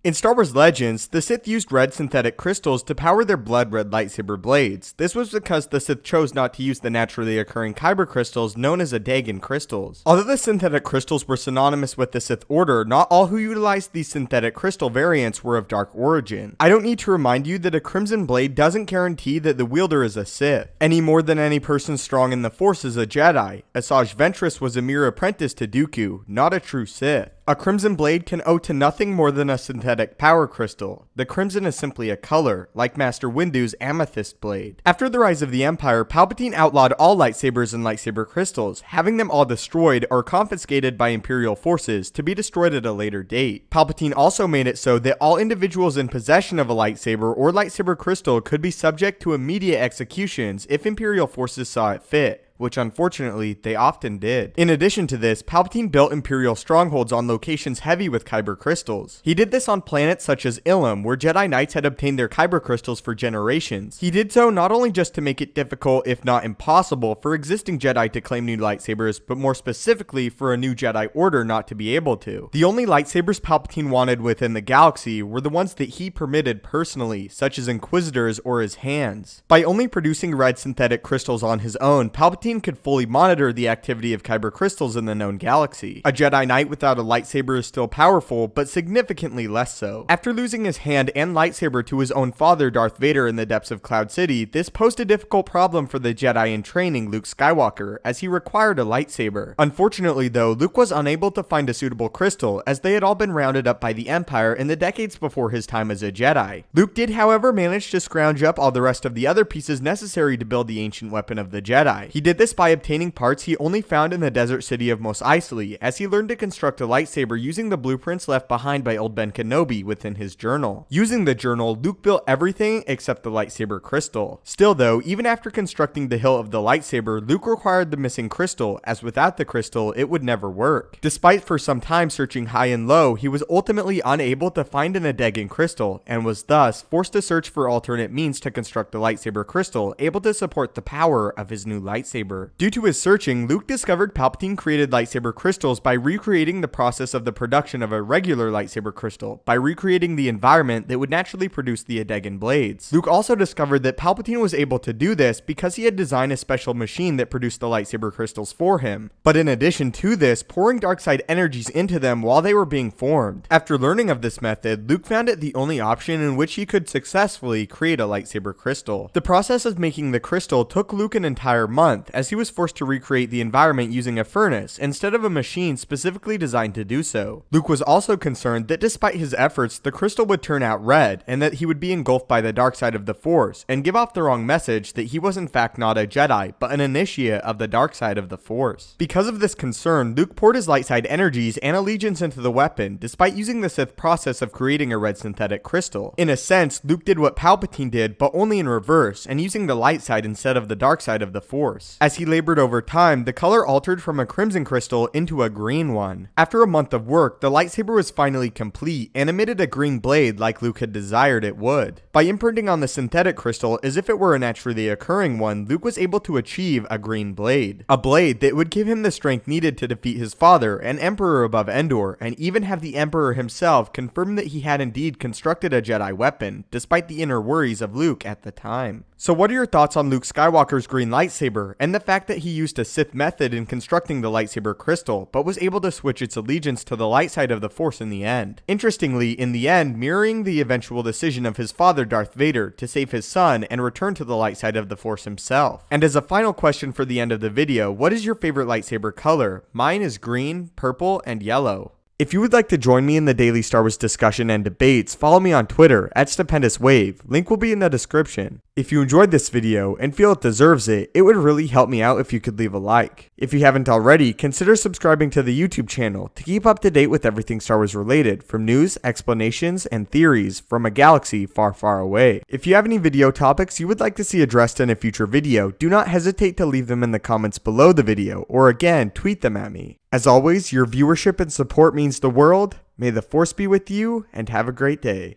In Star Wars Legends, the Sith used red synthetic crystals to power their blood red lightsaber blades. This was because the Sith chose not to use the naturally occurring kyber crystals known as Adagan crystals. Although the synthetic crystals were synonymous with the Sith Order, not all who utilized these synthetic crystal variants were of dark origin. I don't need to remind you that a crimson blade doesn't guarantee that the wielder is a Sith, any more than any person strong in the Force is a Jedi. Asajj Ventress was a mere apprentice to Dooku, not a true Sith. A crimson blade can owe to nothing more than a synthetic power crystal. The crimson is simply a color, like Master Windu's amethyst blade. After the rise of the Empire, Palpatine outlawed all lightsabers and lightsaber crystals, having them all destroyed or confiscated by Imperial forces to be destroyed at a later date. Palpatine also made it so that all individuals in possession of a lightsaber or lightsaber crystal could be subject to immediate executions if Imperial forces saw it fit, which unfortunately they often did. In addition to this, Palpatine built Imperial strongholds on locations heavy with kyber crystals. He did this on planets such as Ilum, where Jedi Knights had obtained their kyber crystals for generations. He did so not only just to make it difficult, if not impossible, for existing Jedi to claim new lightsabers, but more specifically for a new Jedi Order not to be able to. The only lightsabers Palpatine wanted within the galaxy were the ones that he permitted personally, such as Inquisitors or his hands. By only producing red synthetic crystals on his own, Palpatine could fully monitor the activity of kyber crystals in the known galaxy. A Jedi Knight without a lightsaber is still powerful, but significantly less so. After losing his hand and lightsaber to his own father, Darth Vader, in the depths of Cloud City, this posed a difficult problem for the Jedi in training, Luke Skywalker, as he required a lightsaber. Unfortunately though, Luke was unable to find a suitable crystal, as they had all been rounded up by the Empire in the decades before his time as a Jedi. Luke did however manage to scrounge up all the rest of the other pieces necessary to build the ancient weapon of the Jedi. He did this by obtaining parts he only found in the desert city of Mos Eisley, as he learned to construct a lightsaber using the blueprints left behind by old Ben Kenobi within his journal. Using the journal, Luke built everything except the lightsaber crystal. Still though, even after constructing the hilt of the lightsaber, Luke required the missing crystal, as without the crystal, it would never work. Despite for some time searching high and low, he was ultimately unable to find an Adagan crystal, and was thus forced to search for alternate means to construct the lightsaber crystal, able to support the power of his new lightsaber. Due to his searching, Luke discovered Palpatine created lightsaber crystals by recreating the process of the production of a regular lightsaber crystal, by recreating the environment that would naturally produce the Adagan blades. Luke also discovered that Palpatine was able to do this because he had designed a special machine that produced the lightsaber crystals for him. But in addition to this, pouring dark side energies into them while they were being formed. After learning of this method, Luke found it the only option in which he could successfully create a lightsaber crystal. The process of making the crystal took Luke an entire month, as he was forced to recreate the environment using a furnace instead of a machine specifically designed to do so. Luke was also concerned that despite his efforts, the crystal would turn out red, and that he would be engulfed by the dark side of the Force, and give off the wrong message that he was in fact not a Jedi, but an initiate of the dark side of the Force. Because of this concern, Luke poured his light side energies and allegiance into the weapon, despite using the Sith process of creating a red synthetic crystal. In a sense, Luke did what Palpatine did, but only in reverse, and using the light side instead of the dark side of the Force. As he labored over time, the color altered from a crimson crystal into a green one. After a month of work, the lightsaber was finally complete, and emitted a green blade like Luke had desired it would. By imprinting on the synthetic crystal as if it were a naturally occurring one, Luke was able to achieve a green blade. A blade that would give him the strength needed to defeat his father, an Emperor above Endor, and even have the Emperor himself confirm that he had indeed constructed a Jedi weapon, despite the inner worries of Luke at the time. So what are your thoughts on Luke Skywalker's green lightsaber, and the fact that he used a Sith method in constructing the lightsaber crystal, but was able to switch its allegiance to the light side of the Force in the end? Interestingly, in the end, mirroring the eventual decision of his father Darth Vader to save his son and return to the light side of the Force himself. And as a final question for the end of the video, what is your favorite lightsaber color? Mine is green, purple, and yellow. If you would like to join me in the daily Star Wars discussion and debates, follow me on Twitter at Stupendous Wave. Link will be in the description. If you enjoyed this video and feel it deserves it, it would really help me out if you could leave a like. If you haven't already, consider subscribing to the YouTube channel to keep up to date with everything Star Wars related, from news, explanations, and theories from a galaxy far, far away. If you have any video topics you would like to see addressed in a future video, do not hesitate to leave them in the comments below the video, or again, tweet them at me. As always, your viewership and support means the world. May the Force be with you, and have a great day.